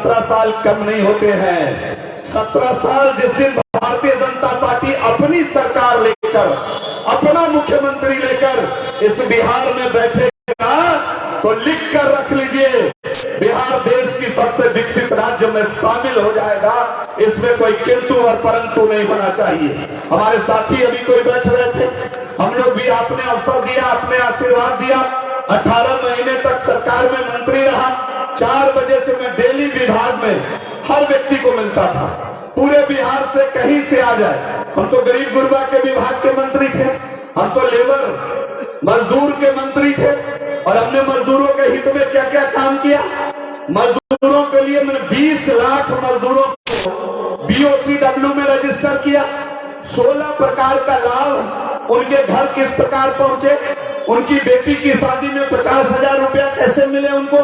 17 साल कम नहीं होते हैं। 17 साल जिस दिन भारतीय जनता पार्टी अपनी सरकार लेकर, अपना मुख्यमंत्री लेकर इस बिहार में बैठेगा तो लिख कर रख लीजिए, बिहार देश की सबसे विकसित राज्य में शामिल हो जाएगा। इसमें कोई किंतु और परंतु नहीं होना चाहिए। हमारे साथी अभी कोई बैठ रहे थे, हम लोग भी आपने अवसर दिया, आपने आशीर्वाद दिया। 18 महीने तक सरकार में मंत्री रहा। 4 बजे से मैं डेली विभाग में हर व्यक्ति को मिलता था, पूरे बिहार से कहीं से आ जाए। हम तो गरीब गुरबा के विभाग के मंत्री थे, हम तो लेबर मजदूर के मंत्री थे, और हमने मजदूरों के हित में क्या क्या काम किया। मजदूरों के लिए मैंने 20 लाख मजदूरों को BOCW में रजिस्टर किया। 16 प्रकार का लाभ उनके घर किस प्रकार पहुंचे, उनकी बेटी की शादी में 50,000 रुपया कैसे मिले उनको,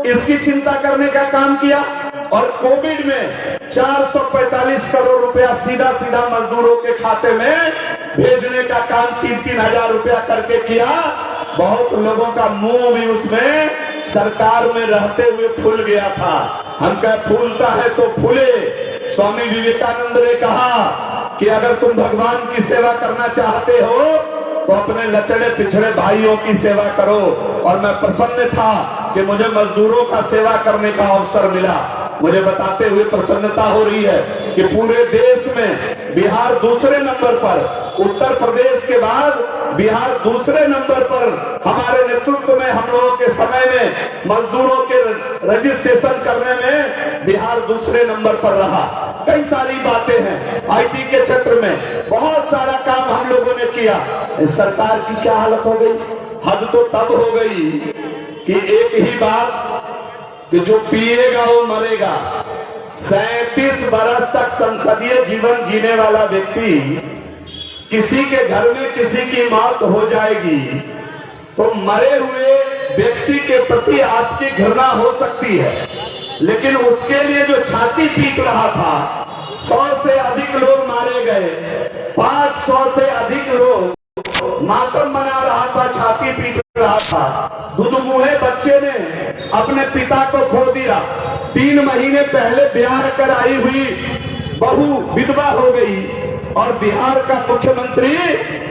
इसकी चिंता करने का काम किया। और कोविड में 445 करोड़ रुपया सीधा सीधा मजदूरों के खाते में भेजने का काम 3-3 हजार रुपया करके किया। बहुत लोगों का मुंह भी उसमें सरकार में रहते हुए फूल गया था। हम कह फूलता है तो फूले। स्वामी विवेकानंद ने कहा कि अगर तुम भगवान की सेवा करना चाहते हो तो अपने लचड़े पिछड़े भाइयों की सेवा करो। और मैं प्रसन्न था कि मुझे मजदूरों का सेवा करने का अवसर मिला। मुझे बताते हुए प्रसन्नता हो रही है कि पूरे देश में बिहार दूसरे नंबर पर, उत्तर प्रदेश के बाद बिहार दूसरे नंबर पर हमारे नेतृत्व में, हम लोगों के समय में मजदूरों के रजिस्ट्रेशन करने में बिहार दूसरे नंबर पर रहा। कई सारी बातें हैं, IT के क्षेत्र में बहुत सारा काम हम लोगों ने किया। इस सरकार की क्या हालत हो गई, हद तो तब हो गई कि एक ही बात कि जो पिएगा वो मरेगा। 37 बरस तक संसदीय जीवन जीने वाला व्यक्ति, किसी के घर में किसी की मौत हो जाएगी तो मरे हुए व्यक्ति के प्रति आपकी घृणा हो सकती है, लेकिन उसके लिए जो छाती पीट रहा था, 100 से अधिक लोग मारे गए, 500 से अधिक लोग मातम मना रहा था, छाती पीट रहा था। दुधमुहे बच्चे ने अपने पिता को खो दिया। 3 महीने पहले ब्याह कर आई हुई बहू विधवा हो गई, और बिहार का मुख्यमंत्री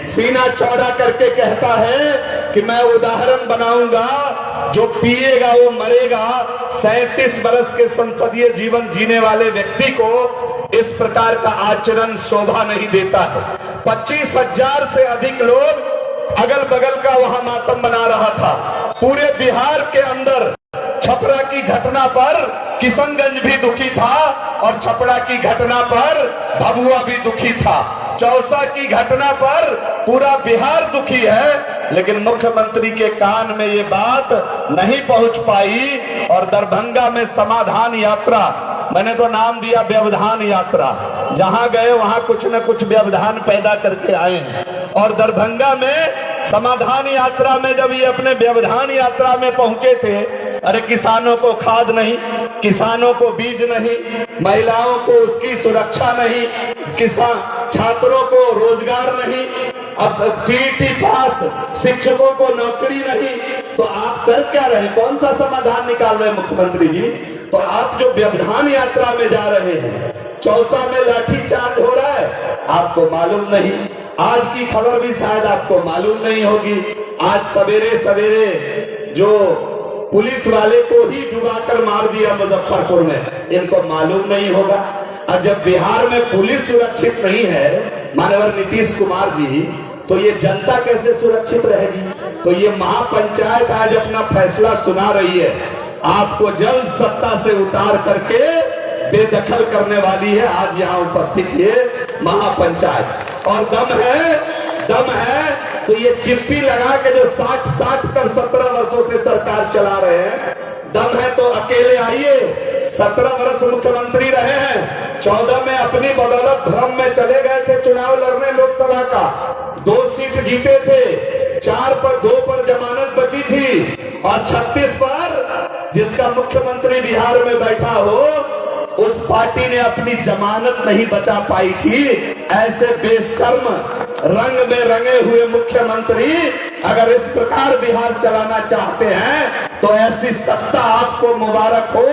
सीना चौड़ा करके कहता है कि मैं उदाहरण बनाऊंगा, जो पिएगा वो मरेगा। 37 बरस के संसदीय जीवन जीने वाले व्यक्ति को इस प्रकार का आचरण शोभा नहीं देता है। 25,000 से अधिक लोग अगल बगल का वहां मातम बना रहा था। पूरे बिहार के अंदर छपरा की घटना पर किशनगंज भी दुखी था, और छपरा की घटना पर भभुआ भी दुखी था। चौसा की घटना पर पूरा बिहार दुखी है, लेकिन मुख्यमंत्री के कान में ये बात नहीं पहुंच पाई। और दरभंगा में समाधान यात्रा, मैंने तो नाम दिया व्यवधान यात्रा, जहां गए वहां कुछ न कुछ व्यवधान पैदा करके आए हैं। और दरभंगा में समाधान यात्रा में जब ये अपने व्यवधान यात्रा में पहुंचे थे, अरे किसानों को खाद नहीं, किसानों को बीज नहीं, महिलाओं को उसकी सुरक्षा नहीं, किसान छात्रों को रोजगार नहीं, अब TET पास शिक्षकों को नौकरी नहीं, तो आप कर क्या रहे, कौन सा समाधान निकाल रहे हैं मुख्यमंत्री जी? तो आप जो व्यवधान यात्रा में जा रहे हैं, चौसा में लाठीचार्ज हो रहा है, आपको मालूम नहीं। आज की खबर भी शायद आपको मालूम नहीं होगी। आज सवेरे सवेरे जो पुलिस वाले को ही डुबाकर मार दिया मुजफ्फरपुर में, इनको मालूम नहीं होगा। और जब बिहार में पुलिस सुरक्षित नहीं है, माननीय नीतीश कुमार जी, तो ये जनता कैसे सुरक्षित रहेगी? तो ये महापंचायत आज अपना फैसला सुना रही है, आपको जल्द सत्ता से उतार करके बेदखल करने वाली है। आज यहाँ उपस्थित ये महापंचायत, और दम है तो ये चिप्पी लगा के जो 60 कर 17 वर्षों से सरकार चला रहे हैं, दम है तो अकेले आइए। 17 वर्ष मुख्यमंत्री रहे हैं, 14 में अपनी बदौलत भ्रम में चले गए थे चुनाव लड़ने लोकसभा का, 2 सीट जीते थे, 4 पर 2 पर जमानत बची थी, और 36 पर जिसका मुख्यमंत्री बिहार में बैठा हो, उस पार्टी ने अपनी जमानत नहीं बचा पाई थी। ऐसे बेशर्म रंग में रंगे हुए मुख्यमंत्री अगर इस प्रकार बिहार चलाना चाहते हैं तो ऐसी सत्ता आपको मुबारक हो।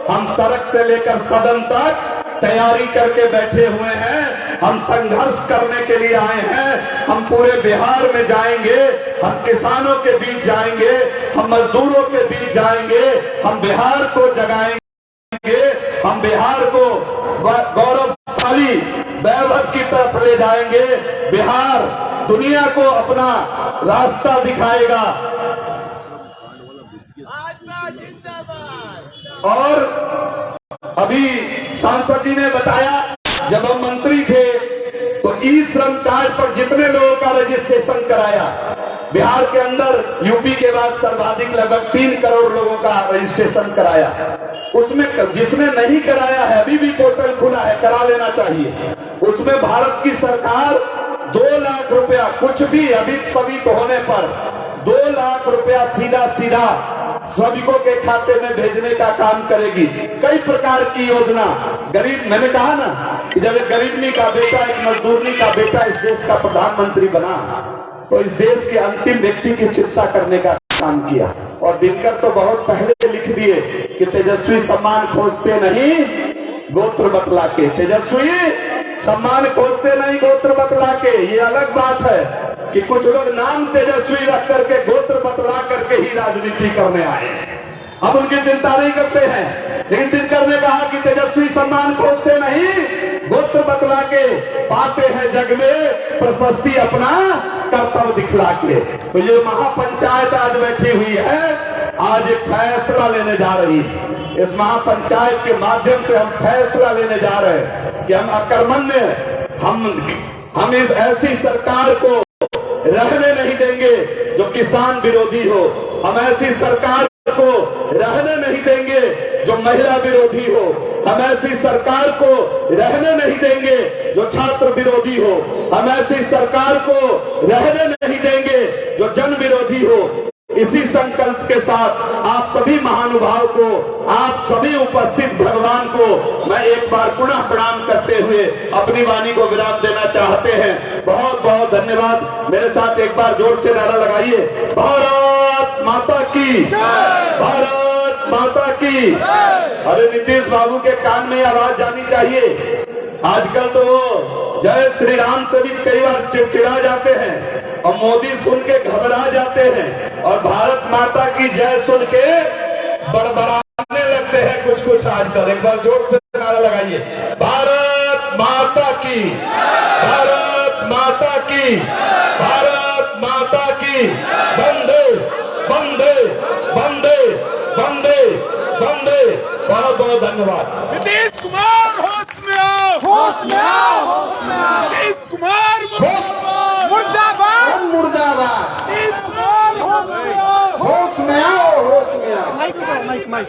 हम सड़क से लेकर सदन तक तैयारी करके बैठे हुए हैं। हम संघर्ष करने के लिए आए हैं। हम पूरे बिहार में जाएंगे, हम किसानों के बीच जाएंगे, हम मजदूरों के बीच जाएंगे, हम बिहार को जगाएंगे, हम बिहार को गौरवशाली वैभव की तरफ ले जाएंगे। बिहार दुनिया को अपना रास्ता दिखाएगा। और अभी सांसद जी ने बताया, जब हम मंत्री थे तो ई श्रम कार्ड पर जितने लोगों का रजिस्ट्रेशन कराया, बिहार के अंदर यूपी के बाद सर्वाधिक लगभग 3 करोड़ लोगों का रजिस्ट्रेशन कराया। उसमें जिसने नहीं कराया है, अभी भी पोर्टल खुला है, करा लेना चाहिए। उसमें भारत की सरकार 2 लाख रुपया, कुछ भी अभी सभी तो होने पर 2 लाख रुपया सीधा सीधा श्रमिकों के खाते में भेजने का काम करेगी। कई प्रकार की योजना, गरीब, मैंने कहा ना कि जब एक गरीबनी का बेटा, एक मजदूरनी का बेटा इस देश का प्रधानमंत्री बना तो इस देश के अंतिम व्यक्ति की चिंता करने का काम किया। और दिनकर तो बहुत पहले लिख दिए कि तेजस्वी सम्मान खोजते नहीं गोत्र बतला के। तेजस्वी सम्मान खोजते नहीं गोत्र बतला के। ये अलग बात है कि कुछ लोग नाम तेजस्वी रख करके गोत्र बतला करके ही राजनीति करने आए। हम उनकी चिंता नहीं करते हैं, लेकिन दिनकर ने कहा कि तेजस्वी सम्मान खोजते नहीं गोत्र बतला के, पाते हैं जग में प्रशस्ति अपना कर्तव्य दिखला के। तो ये महापंचायत आज बैठी हुई है, आज एक फैसला लेने जा रही है। इस महापंचायत के माध्यम से हम फैसला लेने जा रहे हैं कि हम अकर्मण्य, हम इस ऐसी सरकार को रहने नहीं देंगे जो किसान विरोधी हो। हम ऐसी सरकार को रहने नहीं देंगे जो महिला विरोधी हो। हम ऐसी सरकार को रहने नहीं देंगे जो छात्र विरोधी हो। हम ऐसी सरकार को रहने नहीं देंगे जो जन विरोधी हो। इसी संकल्प के साथ आप सभी महानुभाव को, आप सभी उपस्थित भगवान को मैं एक बार पुनः प्रणाम करते हुए अपनी वाणी को विराम देना चाहते हैं। बहुत बहुत धन्यवाद। मेरे साथ एक बार जोर से नारा लगाइए, भारत माता की, भारत माता की। अरे नीतीश बाबू के कान में आवाज जानी चाहिए। आजकल तो वो जय श्री राम से भी कई बार चिड़चिड़ा जाते हैं और मोदी सुन के घबरा जाते हैं और भारत माता की जय सुन के बड़बड़ाने लगते हैं कुछ आजकल। एक बार जोर से नारा लगाइए, भारत माता की, भारत माता की, भारत माता की। वंदे वंदे वंदे वंदे वंदे। बहुत बहुत धन्यवाद। नीतीश कुमार होश में आओ, होश में आओ, होश में आओ। नीतीश कुमार मुर्दाबाद, मुर्दाबाद। नीतीश कुमार होश में आओ, होश में आओ, होश में आओ। माइक